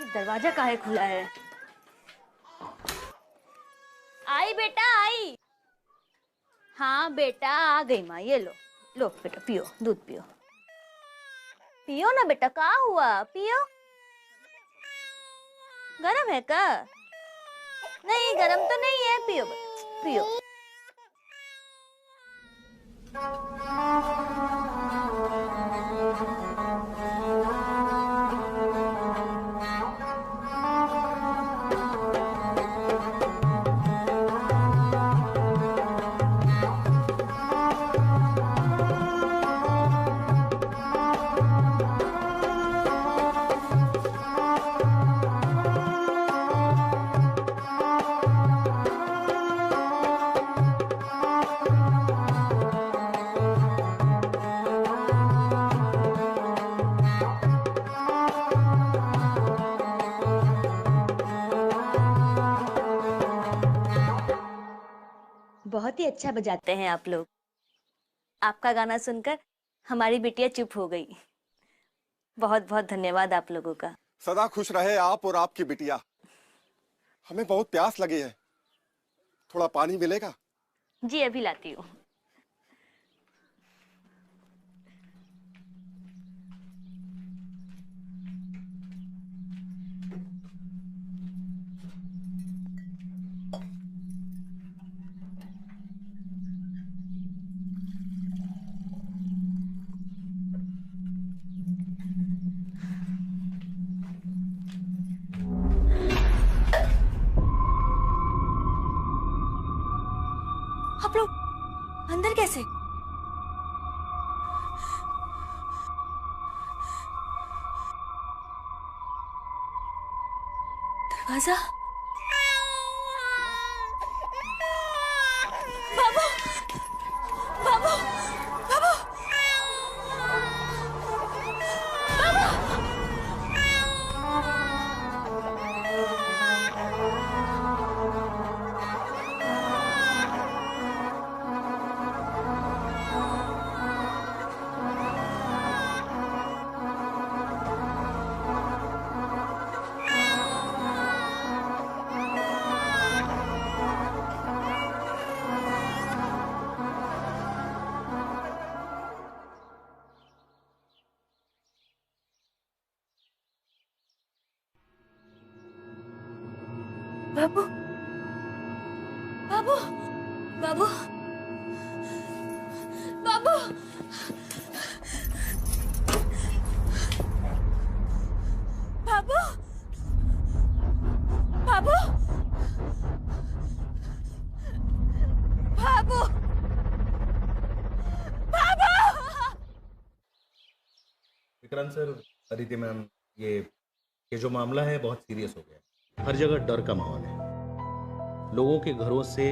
दरवाजा काहे खुला है? आई बेटा आई। हाँ बेटा आ गई माँ, ये लो लो बेटा, पियो दूध पियो। पियो ना बेटा, क्या हुआ, पियो। गरम है का? नहीं गरम तो नहीं है, पियो पियो। बहुत ही अच्छा बजाते हैं आप लोग। आपका गाना सुनकर हमारी बिटिया चुप हो गई। बहुत बहुत धन्यवाद आप लोगों का। सदा खुश रहे आप और आपकी बिटिया। हमें बहुत प्यास लगी है, थोड़ा पानी मिलेगा? जी अभी लाती हूँ। आप लोग अंदर कैसे? दरवाजा। बाबू बाबू बाबू बाबू बाबू बाबू बाबू बाबू बाबू बाबू बाबू। विक्रांत सर, अदिति मैम, ये जो मामला है बहुत सीरियस हो गया। हर जगह डर का माहौल है। लोगों के घरों से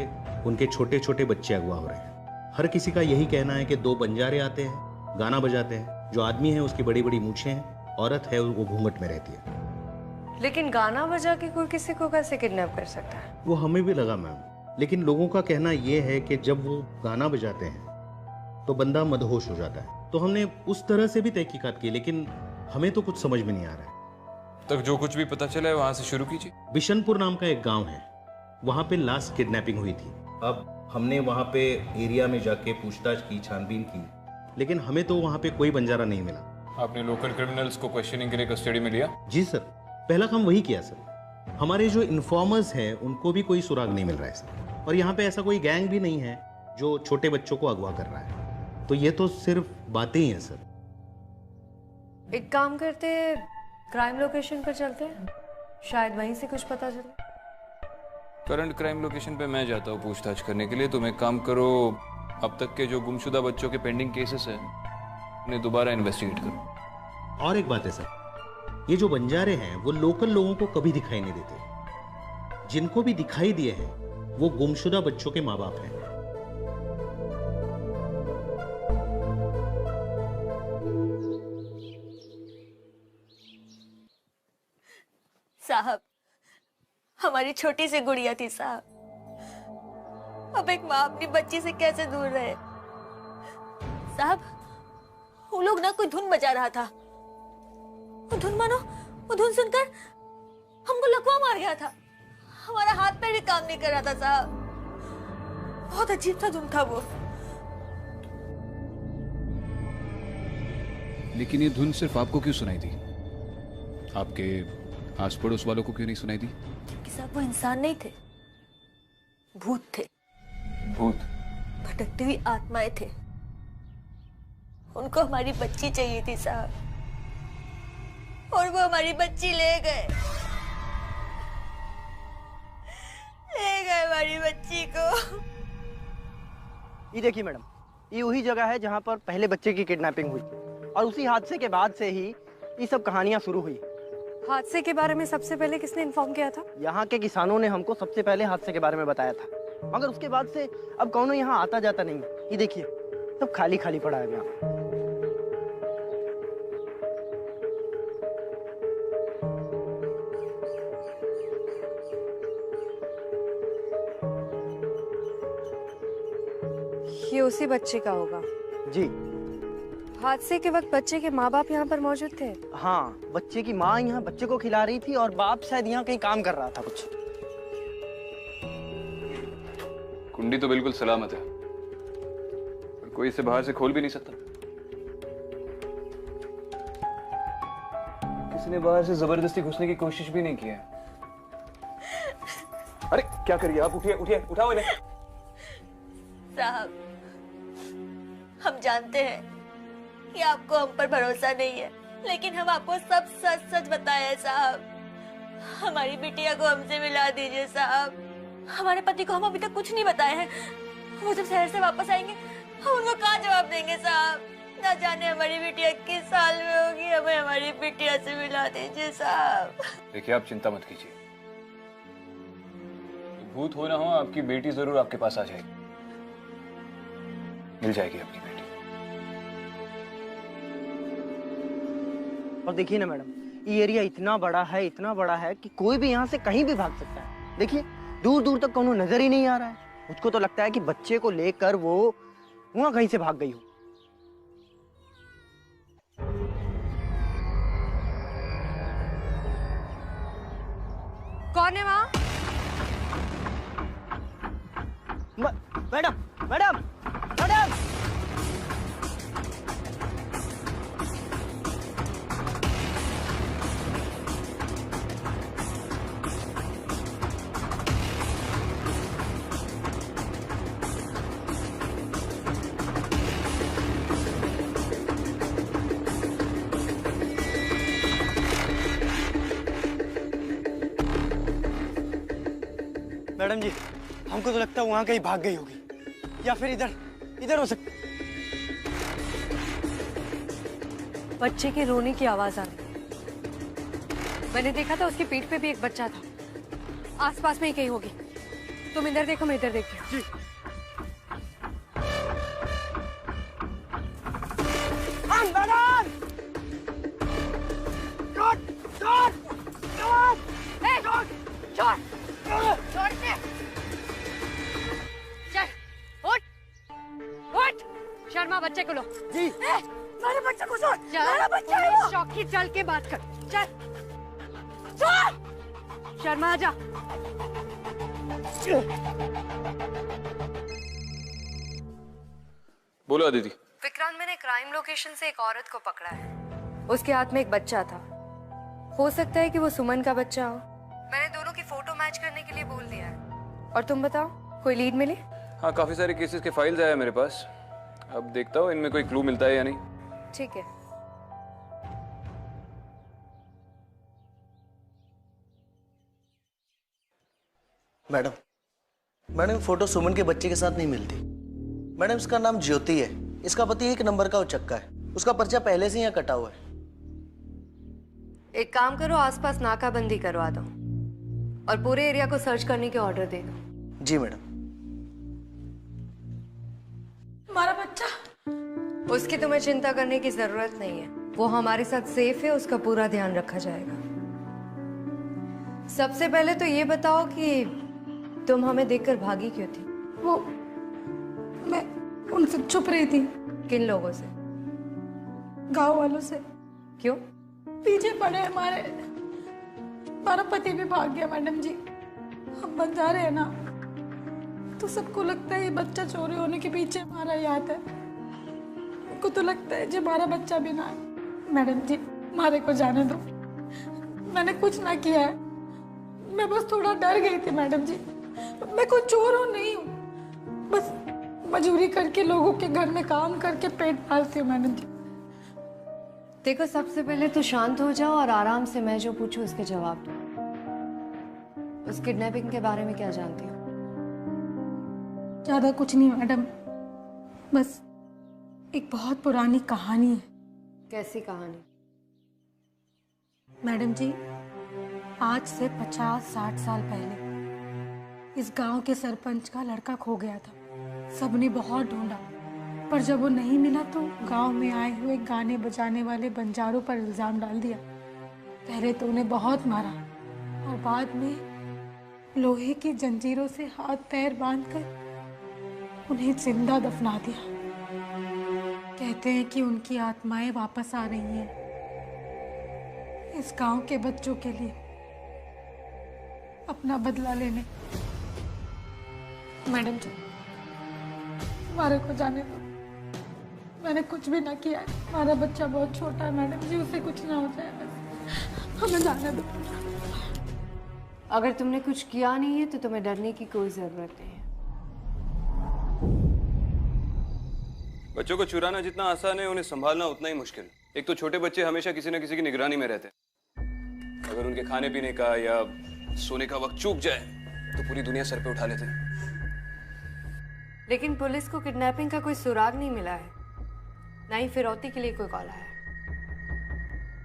उनके छोटे छोटे बच्चे अगवा हो रहे हैं। हर किसी का यही कहना है कि दो बंजारे आते हैं, गाना बजाते हैं। जो आदमी है उसकी बड़ी बड़ी मूछें हैं, औरत है वो घूंघट में रहती है। लेकिन गाना बजा के कोई किसी को कैसे किडनैप कर सकता है? वो हमें भी लगा मैम, लेकिन लोगों का कहना ये है कि जब वो गाना बजाते हैं तो बंदा मदहोश हो जाता है। तो हमने उस तरह से भी तहकीकात की, लेकिन हमें तो कुछ समझ में नहीं आ रहा है। तक जो कुछ भी पता चला है वहां से शुरू कीजिए। बिशनपुर नाम का एक गांव है, वहां पे लास्ट किडनैपिंग हुई थी। अब हमने वहां पे एरिया में जाके पूछताछ की, छानबीन की, लेकिन हमें तो वहां पे कोई बंजारा नहीं मिला। आपने लोकल क्रिमिनल्स को क्वेश्चनिंग के लिए कस्टडी में लिया? जी सर, पहला काम वही किया सर। हमारे जो इन्फॉर्मर्स हैं उनको भी कोई सुराग नहीं मिल रहा है सर। और यहाँ पे ऐसा कोई गैंग भी नहीं है जो छोटे बच्चों को अगवा कर रहा है। तो ये तो सिर्फ बातें ही हैं सर। एक काम करते, क्राइम लोकेशन पर चलते हैं, शायद वहीं से कुछ पता चले। करंट क्राइम लोकेशन पे मैं जाता हूँ पूछताछ करने के लिए। तुम एक काम करो, अब तक के जो गुमशुदा बच्चों के पेंडिंग केसेस हैं उन्हें दोबारा इन्वेस्टिगेट करो। और एक बात है सर, ये जो बंजारे हैं वो लोकल लोगों को कभी दिखाई नहीं देते। जिनको भी दिखाई दिए हैं वो गुमशुदा बच्चों के माँ बाप हैं। साहब, हमारी छोटी सी गुड़िया थी साहब। अब एक माँ अपनी बच्ची से कैसे दूर रहे? साहब, वो लोग ना कोई धुन बजा रहा था। वो धुन मानो, वो धुन सुनकर हमको लकवा मार गया था, हमारा हाथ पैर भी काम नहीं कर रहा था साहब। बहुत अजीब सा धुन था वो। लेकिन ये धुन सिर्फ आपको क्यों सुनाई दी? आपके आस पड़ोस वालों को क्यों नहीं सुनाई दी? क्योंकि साहब वो इंसान नहीं थे, भूत थे। भूत? भटकती हुई आत्माएं थे। उनको हमारी बच्ची चाहिए थी साहब, और वो हमारी बच्ची ले गए हमारी बच्ची को। ये देखिए मैडम, ये वही जगह है जहाँ पर पहले बच्चे की किडनैपिंग हुई और उसी हादसे के बाद से ही ये सब कहानियाँ शुरू हुई। हादसे के बारे में सबसे पहले किसने इन्फॉर्म किया था? यहाँ के किसानों ने हमको सबसे पहले हादसे के बारे में बताया था, मगर उसके बाद से अब कौनो यहाँ आता जाता नहीं। ये देखिए सब खाली खाली पड़ा है यहाँ। ये उसी बच्चे का होगा। जी हादसे के वक्त बच्चे के माँ बाप यहाँ पर मौजूद थे? हाँ, बच्चे की माँ यहाँ बच्चे को खिला रही थी और बाप शायद यहाँ कहीं काम कर रहा था कुछ। कुंडी तो बिल्कुल सलामत है, पर कोई इसे बाहर से खोल भी नहीं सकता। किसी ने बाहर से जबरदस्ती घुसने की कोशिश भी नहीं की है। अरे क्या करिए आप? उठिए उठिए, उठाओ इन्हें। साहब हम जानते हैं कि आपको हम पर भरोसा नहीं है, लेकिन हम आपको सब सच सच बताए हैं साहब। हमारी बिटिया को हमसे मिला दीजिए साहब। हमारे पति को हम अभी तक कुछ नहीं बताए हैं। वो जब शहर से वापस आएंगे हम उनको क्या जवाब देंगे साहब? ना जाने हमारी बिटिया किस साल में होगी। हमें हमारी बिटिया से मिला दीजिए साहब। देखिए आप चिंता मत कीजिए, भूत हो ना हो आपकी बेटी जरूर आपके पास आ जाएगी, मिल जाएगी आपकी बेटी। और देखिए ना मैडम, ये एरिया इतना बड़ा है कि कोई भी यहाँ से कहीं भी भाग सकता है। देखिए दूर दूर तक कोनो नजर ही नहीं आ रहा है। मुझको तो लगता है कि बच्चे को लेकर वो वहाँ कहीं से भाग गई हो। कौन है वहाँ? मैडम मैडम मैडम, मैडम जी हमको तो लगता है वहाँ कहीं भाग गई होगी, या फिर इधर हो सकती। बच्चे के रोने की आवाज आ रही। मैंने देखा था उसकी पीठ पे भी एक बच्चा था। आसपास में ही कहीं होगी। तुम इधर देखो, मैं इधर देखती हूँ। जी। शर्मा, बच्चे को लो। जी। मेरे बच्चे को छोड़। मेरा बच्चा है। शौकी चल के बात कर। चल। शर्मा आजा। बोलो अदिति। विक्रांत, मैंने क्राइम लोकेशन से एक औरत को पकड़ा है। उसके हाथ में एक बच्चा था। हो सकता है कि वो सुमन का बच्चा हो। मैंने दोनों की फोटो मैच करने के लिए बोल दिया है। और तुम बताओ, कोई लीड मिली? हाँ, काफी सारे केसेस के फाइल्स आए मेरे पास। अब देखता हूँ इनमें कोई क्लू मिलता है या नहीं। ठीक है। मैडम फोटो सुमन के बच्चे के साथ नहीं मिलती। मैडम इसका नाम ज्योति है। इसका पति एक नंबर का उचक्का है। उसका पर्चा पहले से ही यहाँ कटा हुआ है। एक काम करो, आसपास नाकाबंदी करवा दो और पूरे एरिया को सर्च करने के ऑर्डर दे दो। जी मैडम। हमारा बच्चा, उसकी तुम्हें चिंता करने की जरूरत नहीं है। वो हमारे साथ सेफ है, उसका पूरा ध्यान रखा जाएगा। सबसे पहले तो ये बताओ कि तुम हमें देखकर भागी क्यों थी? वो मैं उनसे छुप रही थी। किन लोगों से? गांव वालों से। क्यों? पीछे पड़े हमारे। हमारा पति भी भाग गया मैडम जी। हम बंजारे हैं ना, तो सबको लगता है ये बच्चा चोरी होने के पीछे हमारा ही हाथ है। उनको तो लगता है जी हमारा बच्चा भी ना है। मैडम जी हमारे को जाने दो, मैंने कुछ ना किया है। मैं बस थोड़ा डर गई थी मैडम जी। मैं कोई चोर हूँ नहीं हूँ, बस मजदूरी करके लोगों के घर में काम करके पेट पालती हूँ मैडम जी। देखो, सबसे पहले तो शांत हो जाओ और आराम से मैं जो पूछूं उसके जवाब दो। उस किडनैपिंग के बारे में क्या जानती हो? ज्यादा कुछ नहीं मैडम, बस एक बहुत पुरानी कहानी है। कैसी कहानी? मैडम जी, आज से 50-60 साल पहले इस गांव के सरपंच का लड़का खो गया था। सबने बहुत ढूंढा, पर जब वो नहीं मिला तो गांव में आए हुए गाने बजाने वाले बंजारों पर इल्जाम डाल दिया। पहले तो उन्हें बहुत मारा और बाद में लोहे की जंजीरों से हाथ पैर बांधकर उन्हें जिंदा दफना दिया। कहते हैं कि उनकी आत्माएं वापस आ रही हैं इस गांव के बच्चों के लिए अपना बदला लेने। मैडम जी हमारे को जाने दो, मैंने कुछ भी ना किया है। हमारा बच्चा बहुत छोटा है मैडम जी, उसे कुछ ना हो जाए, बस हमें जाने दो। अगर तुमने कुछ किया नहीं है तो तुम्हें डरने की कोई जरूरत नहीं है। बच्चों को चुराना जितना आसान है, उन्हें संभालना उतना ही मुश्किल। एक तो छोटे बच्चे हमेशा किसी न किसी की निगरानी में रहते हैं। अगर उनके खाने पीने का या सोने का वक्त चूक जाए तो पूरी दुनिया सर पे उठा लेते हैं। लेकिन पुलिस को किडनैपिंग का कोई सुराग नहीं मिला है, ना ही फिरौती के लिए कोई कॉल आया।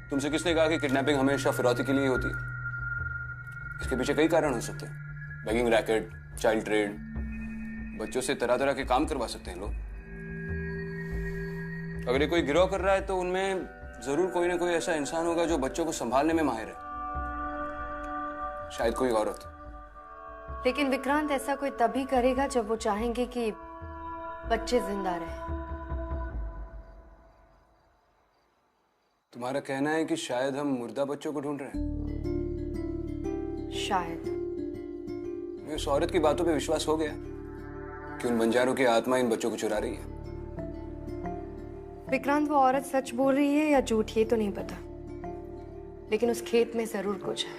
तुमसे किसने कहा कि किडनैपिंग हमेशा फिरौती के लिए होती है? इसके पीछे कई कारण हो सकते हैं। बेगिंग रैकेट, चाइल्ड ट्रेड, बच्चों से तरह तरह के काम करवा सकते हैं लोग। अगर ये कोई गिरोह कर रहा है तो उनमें जरूर कोई ना कोई ऐसा इंसान होगा जो बच्चों को संभालने में माहिर है। शायद कोई औरत। लेकिन विक्रांत, ऐसा कोई तभी करेगा जब वो चाहेंगे कि बच्चे जिंदा रहें। तुम्हारा कहना है कि शायद हम मुर्दा बच्चों को ढूंढ रहे हैं? शायद। मुझे उस औरत की बातों पे विश्वास हो गया कि उन बंजारों की आत्मा इन बच्चों को चुरा रही है। विक्रांत, वो औरत सच बोल रही है या झूठ ये तो नहीं पता, लेकिन उस खेत में जरूर कुछ है।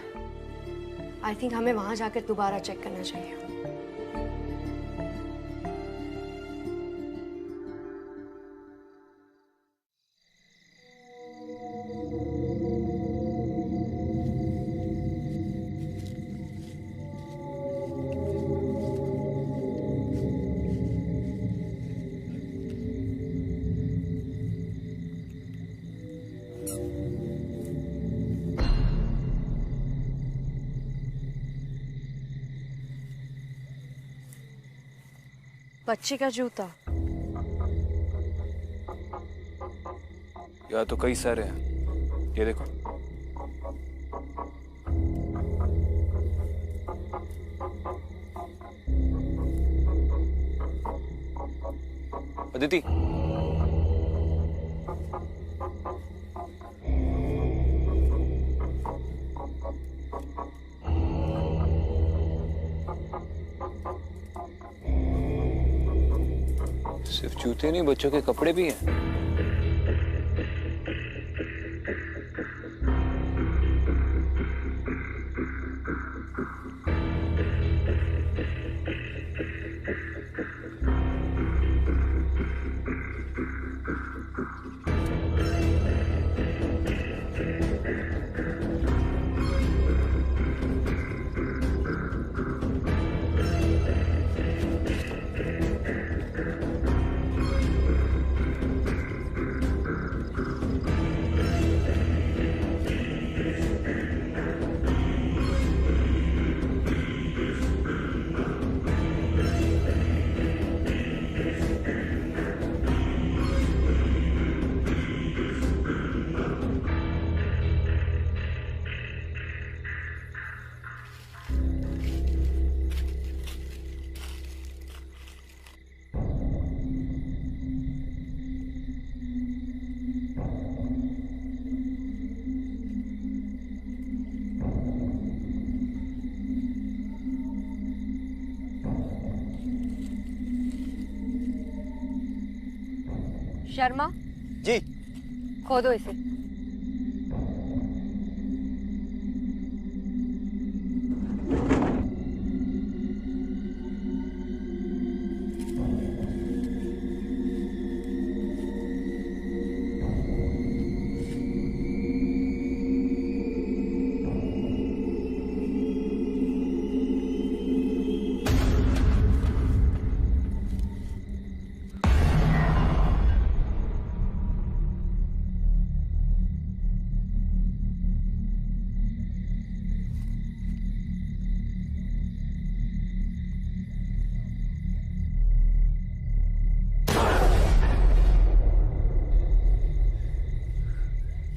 आई थिंक हमें वहां जाकर दोबारा चेक करना चाहिए। बच्चे का जूता। या तो कई सारे हैं, ये देखो। अदिति, सिर्फ जूते नहीं, बच्चों के कपड़े भी हैं। शर्मा जी। खोदो इसे।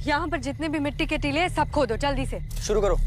यहाँ पर जितने भी मिट्टी के टीले हैं सब खोदो जल्दी से। शुरू करो।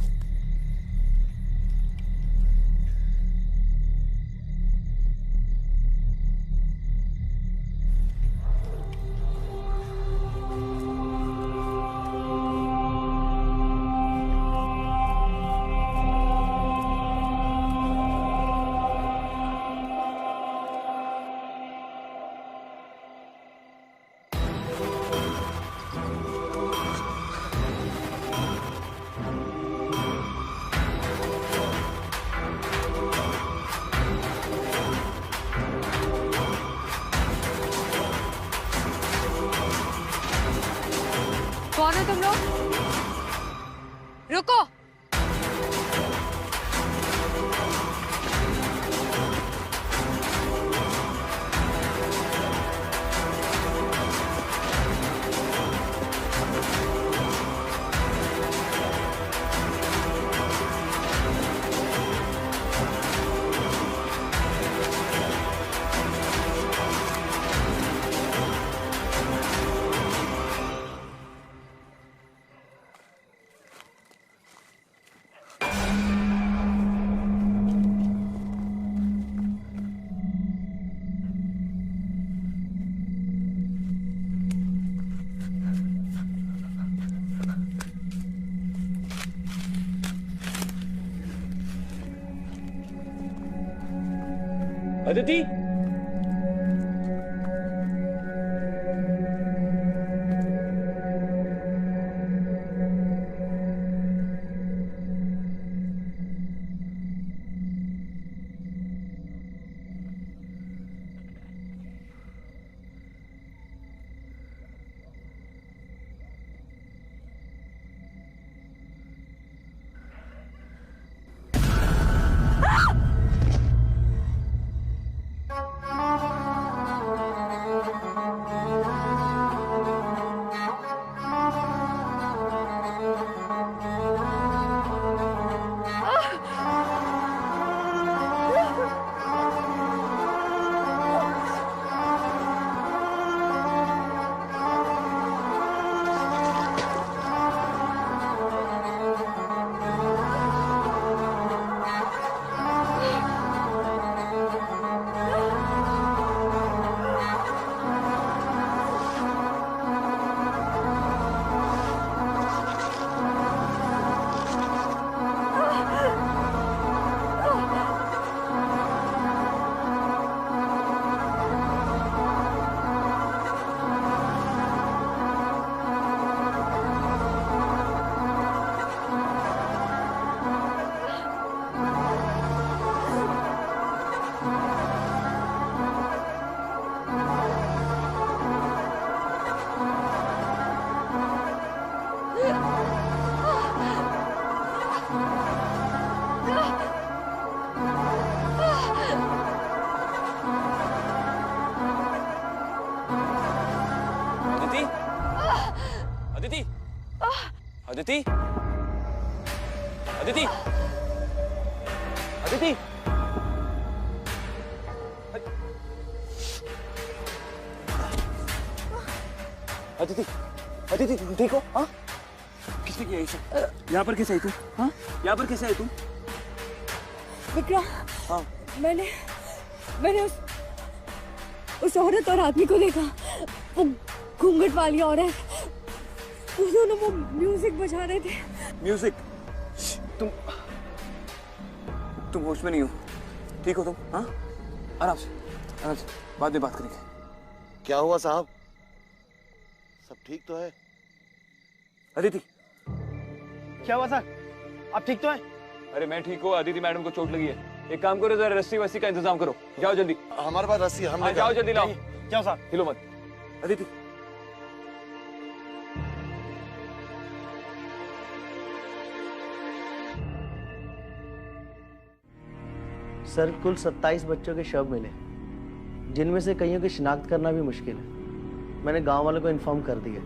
कौन है तुम लोग? रुको। अदिति, अदिति, अदिति, अदिति, अदिति, अदिति, तुम ठीक हो? हाँ? किसने किया ये सब? यहाँ पर कैसे आई तू? हाँ? यहाँ पर कैसे आई तू? विक्रम, हाँ। मैंने उस औरत और आदमी को देखा। वो घूंघट वाली औरत, वो दोनों वो म्यूजिक बजा रहे थे। म्यूजिक? तुम होश में नहीं हो? ठीक हो तुम? हाँ? आराम से बाद में बात करेंगे। क्या हुआ साहब? सब ठीक तो है? अदिति, क्या हुआ सर? आप ठीक तो हैं? अरे मैं ठीक हूँ, अदिति मैडम को चोट लगी है। एक काम करो, जरा रस्सी वस्सी का इंतजाम करो। जाओ जल्दी। हमारे पास रस्सी है, हमने जाओ जल्दी लाओ। क्या सर? हिलो मत। अदिति, सर कुल 27 बच्चों के शव मिले, जिनमें से कईयों की शिनाख्त करना भी मुश्किल है। मैंने गांव वालों को इन्फॉर्म कर दिया।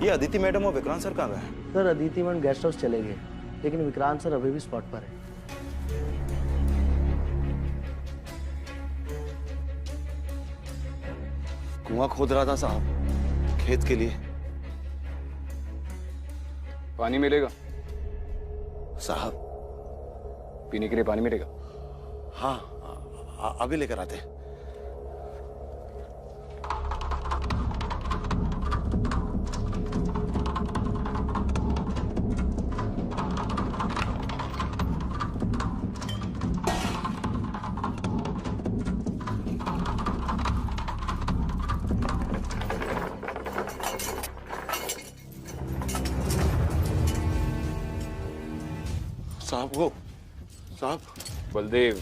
ये अदिति मैडम और विक्रांत सर कहाँ गए? Sir Aditi madam guest house चले गए, लेकिन विक्रांत सर अभी भी स्पॉट पर है। कुआं खोद रहा था साहब, खेत के लिए। पानी मिलेगा साहब? पीने के लिए पानी मिलेगा? हाँ, अभी लेकर आते हैं। साहब वो साहब। बलदेव,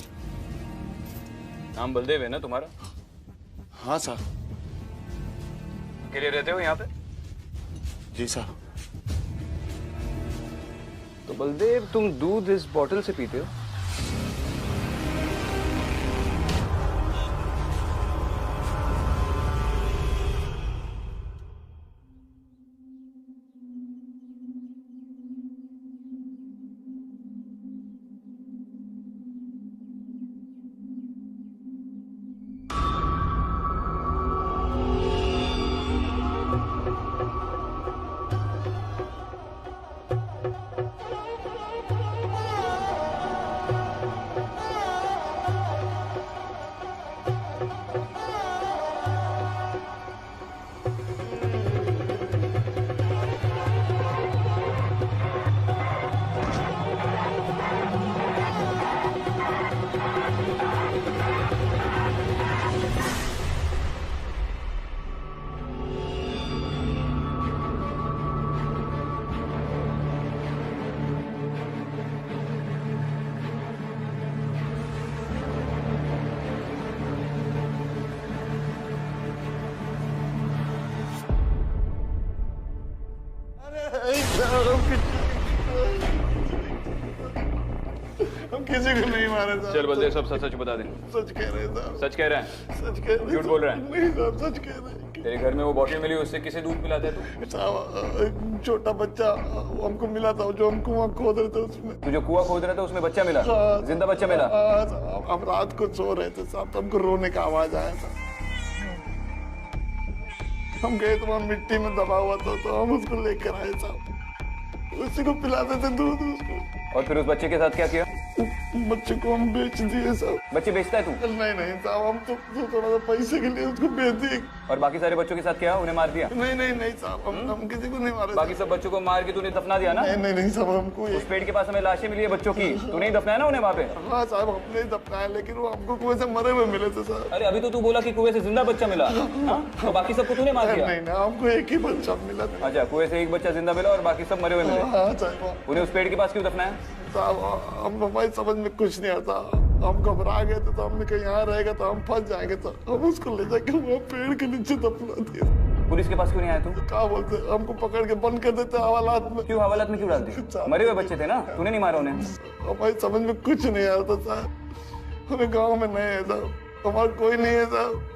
नाम बलदेव है ना तुम्हारा? हाँ साहब। अकेले रहते हो यहाँ पे? जी साहब। तो बलदेव, तुम दूध इस बोतल से पीते हो? हम किसी को नहीं मारे साहब। चल बलदेव, सब सच बता दे। सच कह रहे साहब। सच कह रहा है? सच कह रहे। झूठ बोल रहा है? नहीं साहब, सच कह रहे हैं। तेरे घर में वो बॉटल मिली, उससे किसे दूध पिलाता है तू? साहब एक छोटा बच्चा हमको मिला था, जो हम कुआं खोद रहे थे उसमें। तू जो कुआं खोद रहा था उसमें बच्चा मिला? जिंदा बच्चा मिला? हाँ साहब, हम रात को सो रहे थे साहब, तो हमको रोने का आवाज आया था। हम गए तो वहाँ मिट्टी में दबा हुआ था, तो हम उसको लेकर आए साहब। उसी को पिलाते थे दूध उसको। और फिर उस बच्चे के साथ क्या किया? बच्चे को हम बेच दिए साहब। बच्चे बेचता है तू? नहीं नहीं साहब, हम तो थोड़ा सा पैसे के लिए उसको बेच दिए। और बाकी सारे बच्चों के साथ क्या, उन्हें मार दिया? नहीं नहीं नहीं साहब, हम किसी को नहीं मारे। बाकी सब बच्चों को मार के तूने दफना दिया ना? नहीं नहीं साहब, हमको उस पेड़ के पास हमें लाशें मिली है बच्चों की, तूने ही दफनाया ना उन्हें वहाँ पे? हाँ साहब, हमने ही दफनाया, लेकिन वो हमको कुएं से मरे हुए मिले थे साहब। अरे अभी तो तू बोला कि कुएं से जिंदा बच्चा मिला, तो बाकी सबको तूने मार दिया? नहीं नहीं, हमको एक ही बच्चा मिला था। अच्छा, कुएं से एक बच्चा जिंदा मिला और बाकी सब मरे हुए मिले? हाँ साहब। उन्हें उस पेड़ के पास क्यों दफनाया? साहब हम हमारी समझ में कुछ नहीं आता, हम घबरा गए थे, तो हमने कहीं यहाँ रहेगा तो हम फंस जाएंगे, तो हम उसको ले जाके वहाँ पेड़ के नीचे दफना दिया। पुलिस के पास क्यों नहीं आया तू? क्या बोलते, हमको पकड़ के बंद कर देते हवालात में। क्यों हवालात में क्यों डालते? मरे हुए बच्चे थे ना, तूने नहीं मारा उन्हें? हमारी समझ में कुछ नहीं आता साहब, हमें गाँव में नहीं है साहब, हमारा कोई नहीं है साहब।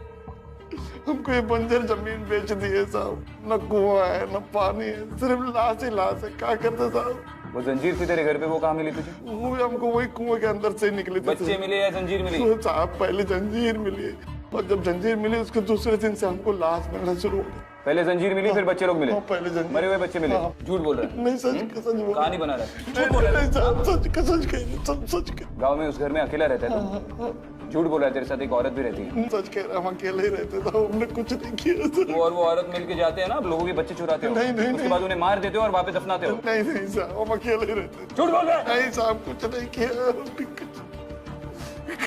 हमको ये बंजर जमीन बेच दी है साहब, न कुआं है न पानी है, सिर्फ लाश ही लाश है। क्या करते साहब? वो जंजीर थी तेरे घर पे, वो कहाँ मिली तुझे? वो भी हमको वही कुएं के अंदर से निकली थी। बच्चे मिले या जंजीर मिली? तो साहब पहले जंजीर मिली, और जब जंजीर मिली उसके दूसरे दिन से हमको लाश मिलना शुरू हो गया। पहले जंजीर मिली, फिर बच्चे लोग मिले? पहले जंजीर। मरे हुए बच्चे मिले? झूठ बोल रहा है? नहीं सच सच बोल। कहानी बना रहा है? झूठ बोल रहा है साहब, सच का सच कह, सब सच कह। गाँव में उस घर में अकेला रहता है तो? झूठ बोल रहा है, तेरे साथ एक औरत भी रहती है? सच कह रहा, हम अकेले ही रहते थे, हमने कुछ नहीं किया था। और वो औरत मिलके जाते हैं ना, लोगों के बच्चे चुराते हो? नहीं, उसके बाद उन्हें मार देते हो और वापस दफनाते हो? नहीं नहीं साहब, हम अकेले ही रहते। झूठ बोल रहा है? नहीं साहब, कुछ नहीं किया,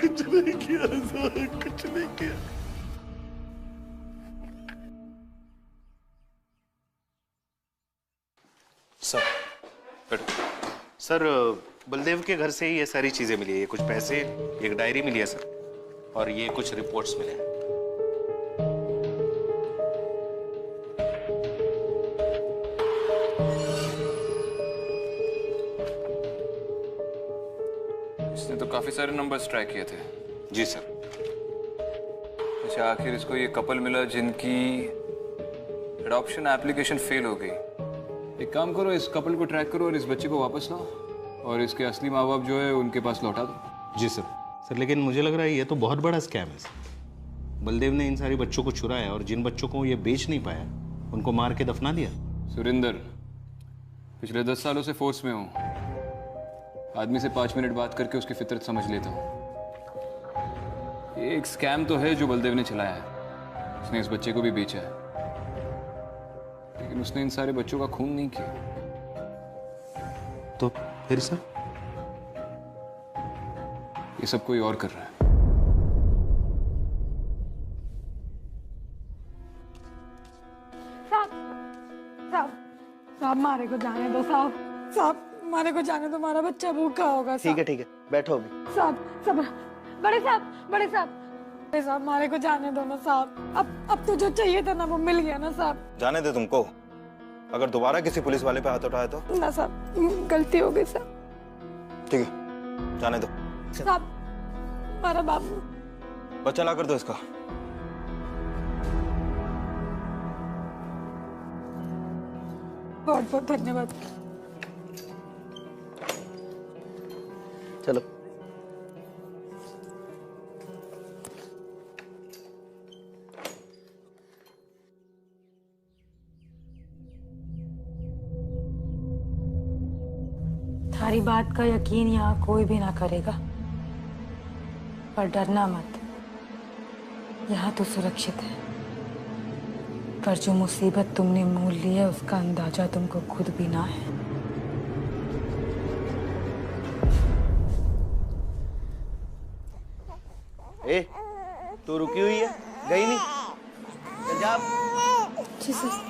कुछ नहीं किया साहब, कुछ नहीं किया। सर बैठो। सर बलदेव के घर से ही ये सारी चीजें मिली है, ये कुछ पैसे, एक डायरी मिली है सर, और ये कुछ रिपोर्ट्स मिले हैं। इसने तो काफी सारे नंबर्स ट्राई किए थे। जी सर। अच्छा, आखिर इसको ये कपल मिला जिनकी एडॉप्शन एप्लीकेशन फेल हो गई। एक काम करो, इस कपल को ट्रैक करो और इस बच्चे को वापस लाओ और इसके असली माँ बाप जो है उनके पास लौटा दो। जी सर। सर लेकिन मुझे लग रहा है ये तो बहुत बड़ा स्कैम है सर। बलदेव ने इन सारे बच्चों को चुराया और जिन बच्चों को ये बेच नहीं पाया उनको मार के दफना दिया। सुरिंदर, पिछले 10 सालों से फोर्स में हूँ। आदमी से 5 मिनट बात करके उसकी फितरत समझ लेता हूँ। ये एक स्कैम तो है जो बलदेव ने चलाया है। उसने इस बच्चे को भी बेचा है, लेकिन उसने इन सारे बच्चों का खून नहीं किया। तो फिर सर? ये सब कोई और कर रहा है। साहब मारे को जाने दो साहब मारे को जाने दो, हमारा बच्चा भूखा होगा। ठीक है बैठो अभी। साहब बड़े साहब मारे को जाने दो ना साहब। अब तो जो चाहिए था ना वो मिल गया ना साहब। जाने दे तुमको, अगर दोबारा किसी पुलिस वाले पे हाथ उठाया तो? ना साहब, गलती हो गई साहब। ठीक है, जाने दो। साहब हमारा बाबू। बच्चा ला कर दो इसका। बहुत बहुत धन्यवाद। चलो। थारी बात का यकीन यहाँ कोई भी ना करेगा, पर डरना मत, यहाँ तो सुरक्षित है। पर जो मुसीबत तुमने मोल ली है उसका अंदाजा तुमको खुद भी ना है। ए, तू रुकी हुई है, गई नहीं? पंजाब। जी सर।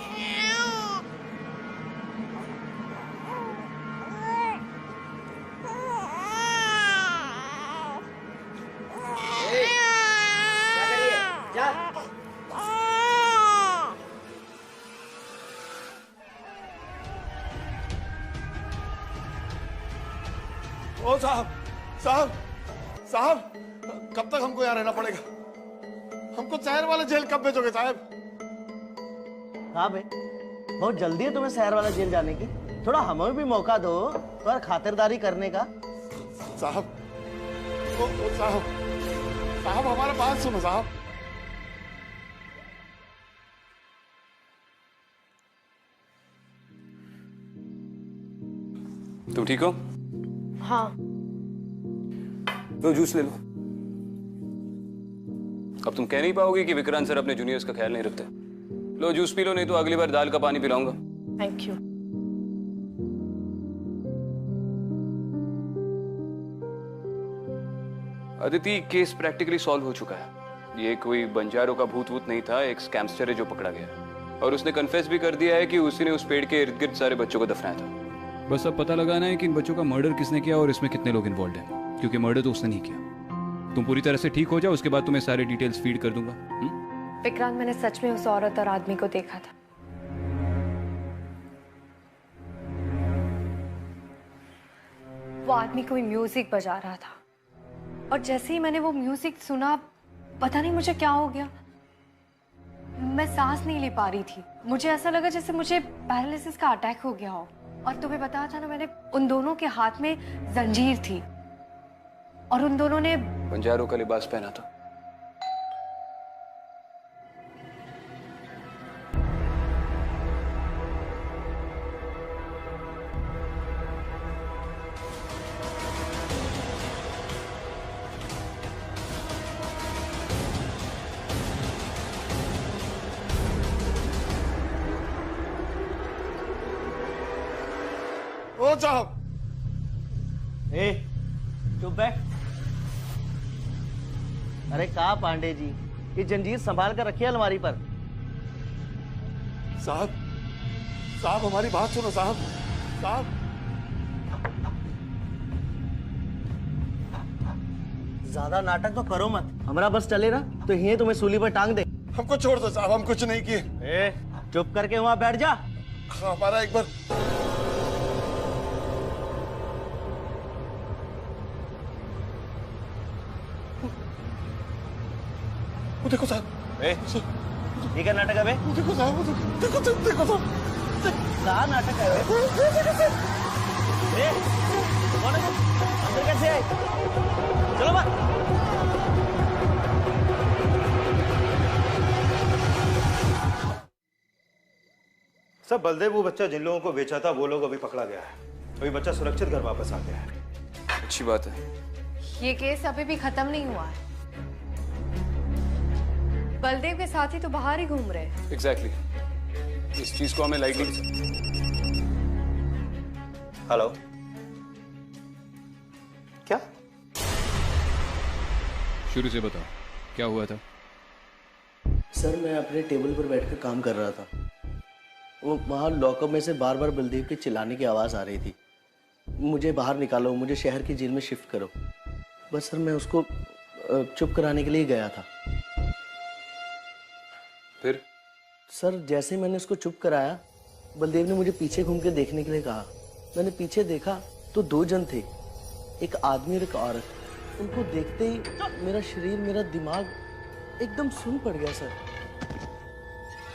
ओ साहब, कब तक हमको यहाँ रहना पड़ेगा? हमको शहर वाले जेल कब भेजोगे साहब? हाँ भाई, बहुत जल्दी है तुम्हें शहर वाला जेल जाने की। थोड़ा हमें भी मौका दो और खातिरदारी करने का। साहब, साहब हमारा बात सुनो साहब। तुम ठीक हो? हाँ। लो जूस ले लो। अब तुम कह नहीं पाओगे कि विक्रांत सर अपने जूनियर्स का ख्याल नहीं रखते। लो जूस पी लो, नहीं तो अगली बार दाल का पानी पिलाऊंगा। Thank you. Aditi, case practically solve हो चुका है। ये कोई बंजारों का भूत वूत नहीं था, एक स्कैमस्टर है जो पकड़ा गया। और उसने कन्फेस भी कर दिया है कि उसी ने उस पेड़ के इर्द गिर्द सारे बच्चों को दफनाया था। बस अब पता लगाना है कि इन बच्चों का मर्डर किसने किया और इसमें कितने लोग इन्वॉल्व हैं, क्योंकि मर्डर तो उसने नहीं किया। तुम पूरी तरह से ठीक हो जाओ, उसके बाद तुम्हें सारे डिटेल्स फीड कर दूंगा। विक्रांत, मैंने सच में उस औरत और आदमी को देखा था। वो आदमी कोई म्यूजिक बजा रहा था और जैसे ही मैंने वो म्यूजिक सुना, पता नहीं मुझे क्या हो गया, मैं सांस नहीं ले पा रही थी। मुझे ऐसा लगा जैसे मुझे पैरालिसिस का अटैक हो गया हो। और तुम्हें बताया था ना मैंने, उन दोनों के हाथ में जंजीर थी और उन दोनों ने बंजारों का लिबास पहना था। ओ साहब, ए, चुप बैठ। अरे कहा पांडे जी, ये जंजीर संभाल कर रखिए अलमारी पर। साहब हमारी बात सुनो साहब। साहब ज्यादा नाटक तो करो मत, हमारा बस चले ना तो यही तुम्हें सूली पर टांग दे। हमको छोड़ दो साहब, हम कुछ नहीं किए। चुप करके वहां बैठ जा। हमारा एक बार वो देखो साहब। ये क्या नाटक है बे? वो देखो साहब, वो देखो देखो देखो साहब। क्या नाटक है बे? कौन है तुम? अंदर कैसे आए? चलो बात। सब बलदेव वो बच्चा जिन लोगों को बेचा था वो लोग अभी पकड़ा गया है। अभी बच्चा सुरक्षित घर वापस आ गया है। अच्छी बात है। ये केस अभी भी खत्म नहीं हुआ है। बलदेव के साथी तो बाहर ही घूम रहे हैं। एग्जैक्टली। इस चीज को हमें लाइटली। हेलो, क्या? शुरू से बताओ क्या हुआ था। सर मैं अपने टेबल पर बैठकर काम कर रहा था। वो वहाँ लॉकअप में से बार बार बलदेव के चिल्लाने की आवाज़ आ रही थी, मुझे बाहर निकालो, मुझे शहर की जेल में शिफ्ट करो। बस सर मैं उसको चुप कराने के लिए गया था। फिर? सर जैसे मैंने उसको चुप कराया, बलदेव ने मुझे पीछे घूम के देखने के लिए कहा। मैंने पीछे देखा तो 2 जन थे, एक आदमी और एक औरत। उनको देखते ही मेरा शरीर, मेरा दिमाग एकदम सुन पड़ गया सर।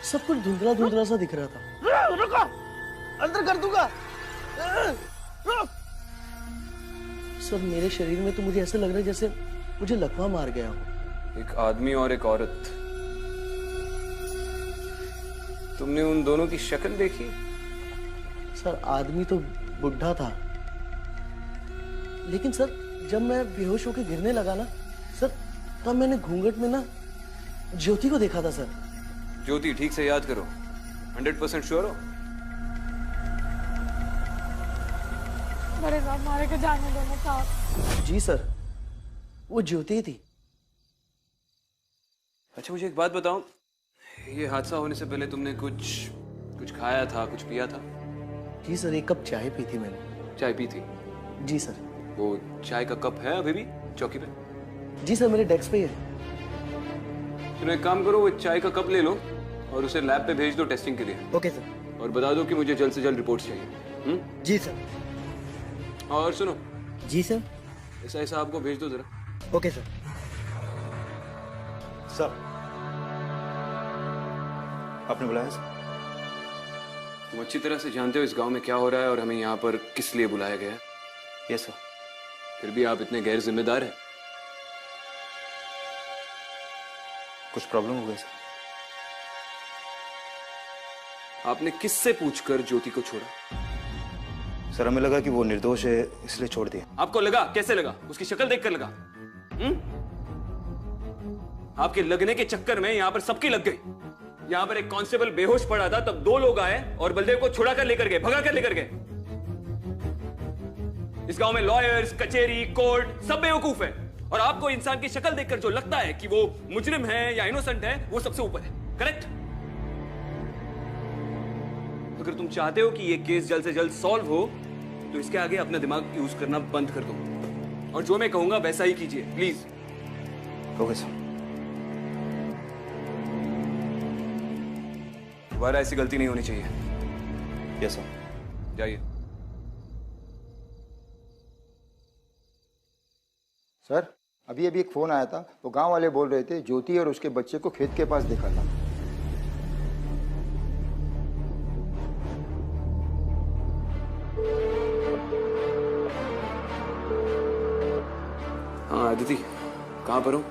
सब कुछ धुंधला धुंधला सा दिख रहा था। रुको, अंदर कर दूंगा। सर मेरे शरीर में तो मुझे ऐसा लग रहा है जैसे मुझे लकवा मार गया हो। एक आदमी और एक औरत। तुमने उन दोनों की शक्ल देखी? सर आदमी तो बुढ़ा था, लेकिन सर जब मैं बेहोश होकर गिरने लगा ना सर, तब मैंने घूंघट में ना ज्योति को देखा था सर। ज्योति? ठीक से याद करो। 100% श्योर हो? मेरे साथ मारे के जाने दो साहब। जी सर, वो ज्योति थी। अच्छा मुझे एक बात बताओ, ये हादसा होने से पहले तुमने कुछ खाया था, कुछ पिया था? जी सर, 1 कप चाय पी थी मैंने। चाय पी थी? जी सर। वो चाय का कप है अभी भी चौकी पे? जी सर, मेरे डेस्क पे है। सुनो एक काम करो, वो चाय का कप ले लो और उसे लैब पे भेज दो टेस्टिंग के लिए। Okay sir. और बता दो कि मुझे जल्द से जल्द रिपोर्ट्स चाहिए। जी सर। और सुनो। जी सर। ऐसा साहब को भेज दो जरा। Okay sir. सर आपने बुलाया सर? तुम अच्छी तरह से जानते हो इस गांव में क्या हो रहा है और हमें यहाँ पर किस लिए बुलाया गया है। Yes sir. फिर भी आप इतने गैर जिम्मेदार हैं। कुछ प्रॉब्लम हो गई सर? आपने किससे पूछकर ज्योति को छोड़ा? सर हमें लगा कि वो निर्दोष है इसलिए छोड़ दिया। आपको लगा? कैसे लगा? उसकी शक्ल देखकर लगा? आपके लगने के चक्कर में यहां पर सबकी लग गई। यहां पर एक कांस्टेबल बेहोश पड़ा था, तब 2 लोग आए और बलदेव को छुड़ा कर लेकर गए, भगा कर लेकर गए। इस गांव में लॉयर्स, कचेरी, कोर्ट सब बेवकूफ है और आपको इंसान की शक्ल देखकर जो लगता है कि वो मुजरिम है या इनोसेंट है, वो सबसे ऊपर है। करेक्ट? अगर तुम चाहते हो कि ये केस जल्द से जल्द सॉल्व हो तो इसके आगे अपना दिमाग यूज करना बंद कर दो और जो मैं कहूंगा वैसा ही कीजिए, प्लीज। Okay sir. दोबारा ऐसी गलती नहीं होनी चाहिए। Yes sir. जाइए। सर अभी एक फोन आया था, तो गांव वाले बोल रहे थे ज्योति और उसके बच्चे को खेत के पास देखा था। हाँ अदिति, कहाँ पर हो?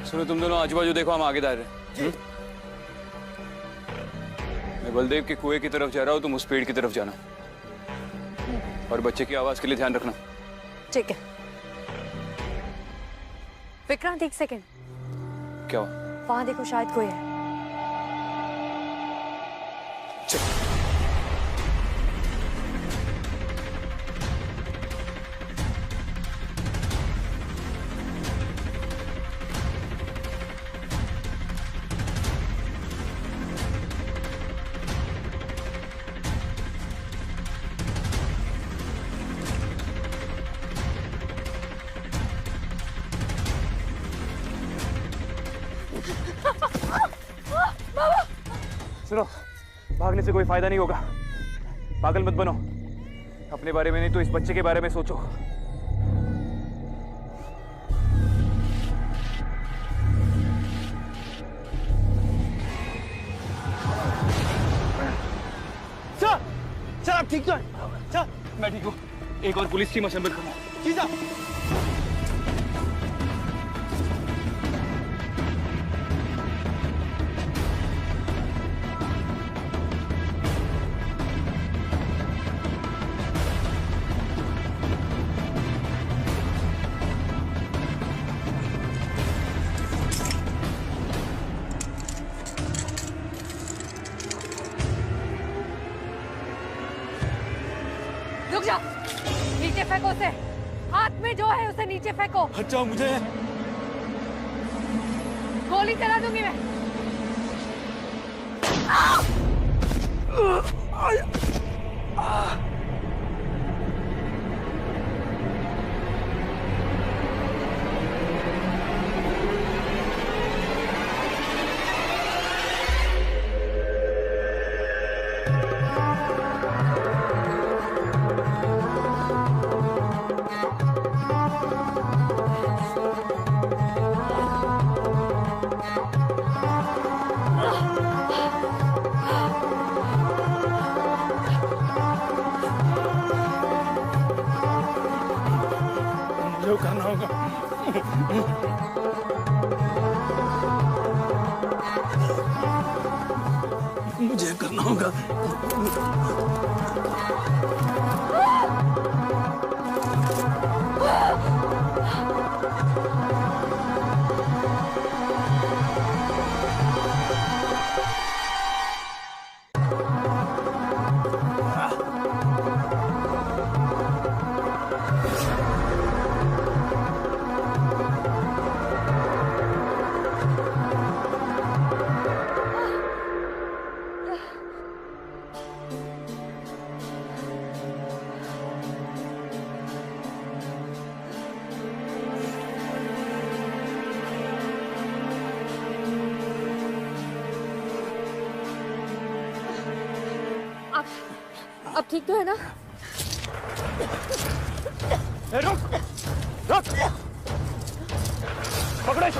सुनो तुम दोनों आजू बाजू देखो, हम आगे जा रहे हैं। मैं बलदेव के कुएं की तरफ जा रहा हूँ, तुम उस पेड़ की तरफ जाना और बच्चे की आवाज के लिए ध्यान रखना। ठीक है। विक्रांत 1 सेकेंड। क्या हुआ? वहां देखो, शायद कोई है। सुनो, भागने से कोई फायदा नहीं होगा। पागल मत बनो। अपने बारे में नहीं तो इस बच्चे के बारे में सोचो। सर आप ठीक तो हैं? सर मैं ठीक हूँ। एक और पुलिस टीम असेंबल करो। जी साहब। रुक जा, नीचे फेंको उसे। हाथ में जो है उसे नीचे फेंको। अच्छा मुझे गोली चला दूंगी मैं। जो करना होगा। मुझे करना होगा। अब ठीक तो है ना? रुक रुक, पकड़ो इसे।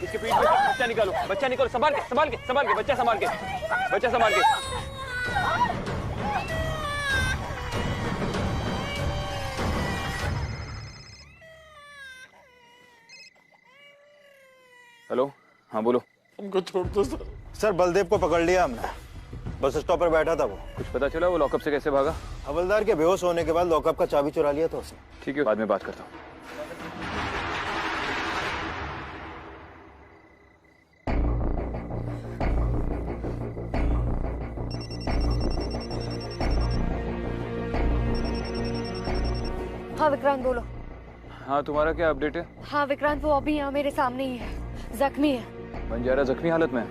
इसके पीठ में बच्चा निकालो, बच्चा निकालो। संभाल के संभाल के संभाल के, बच्चा संभाल के, बच्चा संभाल के। हेलो, हाँ बोलो। हमको छोड़ दो सर। सर बलदेव को पकड़ लिया हमने, बस स्टॉप पर बैठा था वो। कुछ पता चला वो लॉकअप से कैसे भागा? हवलदार के बेहोश होने के बाद लॉकअप का चाबी चुरा लिया था उसने। ठीक है, बाद में बात करता हूँ। हाँ विक्रांत बोलो। हाँ तुम्हारा क्या अपडेट है? हाँ विक्रांत, वो अभी यहाँ मेरे सामने ही है, जख्मी है। बंजारा जख्मी हालत में है?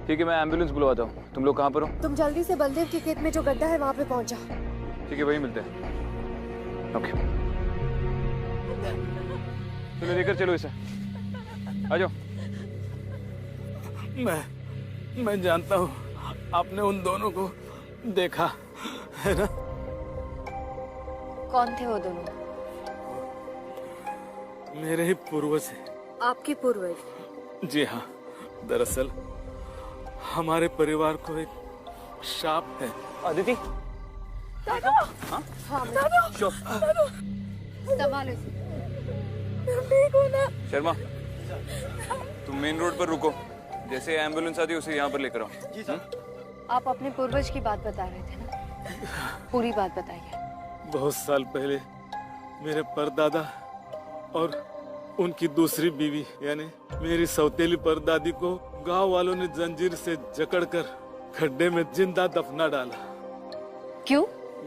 ठीक है, मैं एम्बुलेंस बुलवाता हूँ। तुम लोग कहाँ पर हो? तुम जल्दी से बलदेव के खेत में जो गड्ढा है वहाँ पे पहुँच जाओ। ठीक है, वहीं मिलते हैं। ओके, चलो लेकर चलो इसे। आ जाओ। मैं जानता हूँ आपने उन दोनों को देखा है ना? कौन थे वो दोनों? मेरे ही पूर्वज है। आपके पूर्वज? जी हाँ, दरअसल हमारे परिवार को एक शाप है। अदिति, संभालो इसे। शर्मा, तुम मेन रोड पर रुको। जैसे एम्बुलेंस आती है उसे यहाँ पर लेकर आओ। जी सर। आप अपने पूर्वज की बात बता रहे थे ना? पूरी बात बताइए। बहुत साल पहले मेरे परदादा और उनकी दूसरी बीवी यानी मेरी सौतेली परदादी को गांव वालों ने जंजीर से जकड़कर खड्डे में जिंदा दफना डाला। क्यों?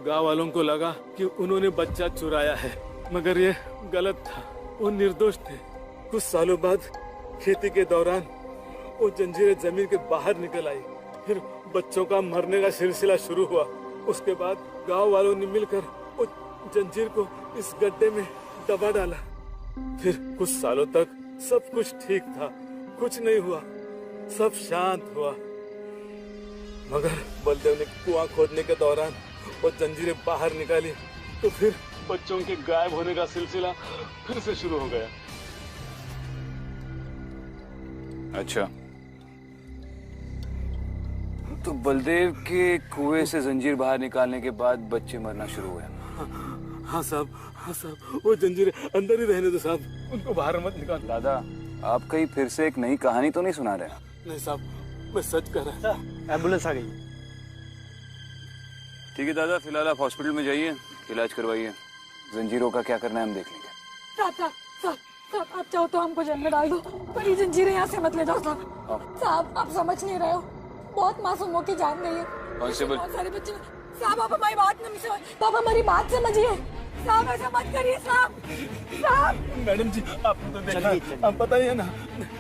गांव वालों को लगा कि उन्होंने बच्चा चुराया है, मगर ये गलत था। वो निर्दोष थे। कुछ सालों बाद खेती के दौरान वो जंजीरें जमीन के बाहर निकल आई। फिर बच्चों का मरने का सिलसिला शुरू हुआ। उसके बाद गांव वालों ने मिलकर वो जंजीर को इस गड्ढे में दबा डाला। फिर कुछ सालों तक सब कुछ ठीक था, कुछ नहीं हुआ, सब शांत हुआ। मगर बलदेव ने कुआं खोदने के दौरान वो जंजीरें बाहर निकाली तो फिर बच्चों के गायब होने का सिलसिला फिर से शुरू हो गया। अच्छा, तो बलदेव के कुएं से जंजीर बाहर निकालने के बाद बच्चे मरना शुरू हुए। हाँ साहब, हाँ साहब, वो जंजीरें अंदर ही रहने दो साहब, उनको बाहर मत निकाल। दादा, आप कहीं फिर से एक नई कहानी तो नहीं सुना रहे? नहीं साहब, मैं सच कह रहा था। एम्बुलेंस आ गई। ठीक है दादा, फिलहाल आप हॉस्पिटल में जाइए, इलाज करवाइए। जंजीरों का क्या करना है हम देख लेंगे। साहब आप चाहो तो हमको जेल में डाल दो, पर ये जंजीरें यहाँ से मत ले जाओ साहब। साहब आप समझ नहीं रहे हो, बहुत मासूमों की जान गई है। कांस्टेबल, बहुत सारे बच्चे। साहब आप हमारी बात नहीं समझ, पापा हमारी बात समझिए। साहब ऐसा मत करिए साहब। साहब मैडम जी, आपने तो देखा, अब पता ही है ना,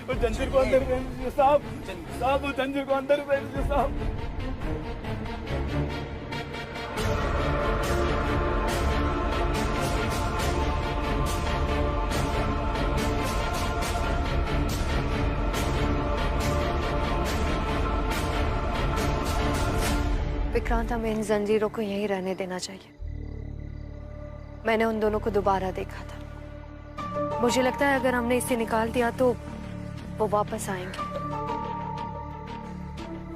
वो जंजीर को अंदर भेज दीजिए साहब। साहब वो जंजीर को अंदर भेज दीजिए साहब। विक्रांत, हमें इन जंजीरों को यहीं रहने देना चाहिए। मैंने उन दोनों को दोबारा देखा था। मुझे लगता है अगर हमने इसे निकाल दिया तो वो वापस आएंगे।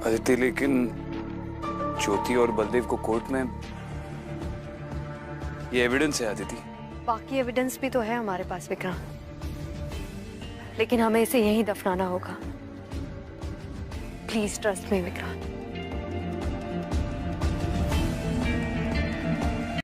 अदिति, लेकिन ज्योति और बलदेव को कोर्ट में ये एविडेंस है अदिति। बाकी एविडेंस भी तो है हमारे पास विक्रांत, लेकिन हमें इसे यहीं दफनाना होगा। Please trust me Vikrant.